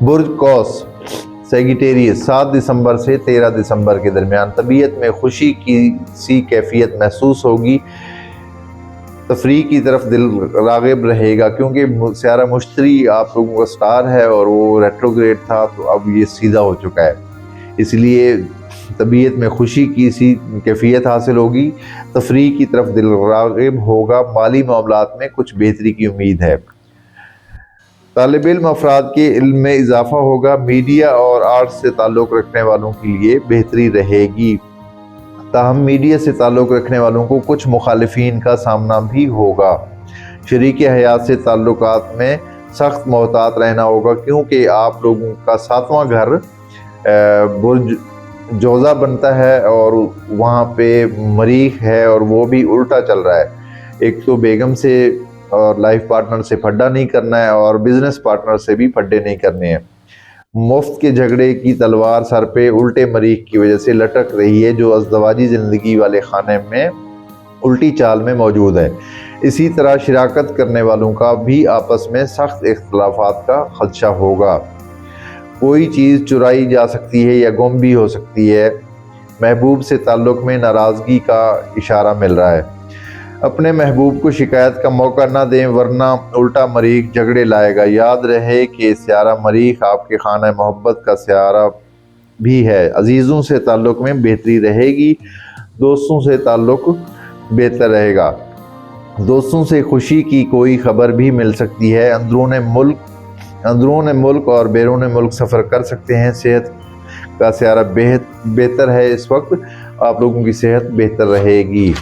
برج قوس سیگیٹیریس 7 دسمبر سے 13 دسمبر کے درمیان طبیعت میں خوشی کی سی کیفیت محسوس ہوگی، تفریح کی طرف دل راغب رہے گا، کیونکہ سیارہ مشتری آپ لوگوں کا سٹار ہے اور وہ ریٹروگریڈ تھا تو اب یہ سیدھا ہو چکا ہے، اس لیے طبیعت میں خوشی کی سی کیفیت حاصل ہوگی، تفریح کی طرف دل راغب ہوگا، مالی معاملات میں کچھ بہتری کی امید ہے۔ طالب علم افراد کے علم میں اضافہ ہوگا، میڈیا اور آرٹ سے تعلق رکھنے والوں کے لیے بہتری رہے گی، تاہم میڈیا سے تعلق رکھنے والوں کو کچھ مخالفین کا سامنا بھی ہوگا۔ شریک حیات سے تعلقات میں سخت محتاط رہنا ہوگا، کیونکہ آپ لوگوں کا 7واں گھر برج جوزہ بنتا ہے اور وہاں پہ مریخ ہے اور وہ بھی الٹا چل رہا ہے۔ ایک تو بیگم سے اور لائف پارٹنر سے پھڈا نہیں کرنا ہے اور بزنس پارٹنر سے بھی پھڈے نہیں کرنے ہیں۔ مفت کے جھگڑے کی تلوار سر پہ الٹے مریخ کی وجہ سے لٹک رہی ہے، جو ازدواجی زندگی والے خانے میں الٹی چال میں موجود ہے۔ اسی طرح شراکت کرنے والوں کا بھی آپس میں سخت اختلافات کا خدشہ ہوگا، کوئی چیز چرائی جا سکتی ہے یا گم بھی ہو سکتی ہے۔ محبوب سے تعلق میں ناراضگی کا اشارہ مل رہا ہے، اپنے محبوب کو شکایت کا موقع نہ دیں ورنہ الٹا مریخ جھگڑے لائے گا۔ یاد رہے کہ سیارہ مریخ آپ کے خانہ محبت کا سیارہ بھی ہے۔ عزیزوں سے تعلق میں بہتری رہے گی، دوستوں سے تعلق بہتر رہے گا، دوستوں سے خوشی کی کوئی خبر بھی مل سکتی ہے۔ اندرون ملک اور بیرون ملک سفر کر سکتے ہیں۔ صحت کا سیارہ بہتر ہے، اس وقت آپ لوگوں کی صحت بہتر رہے گی۔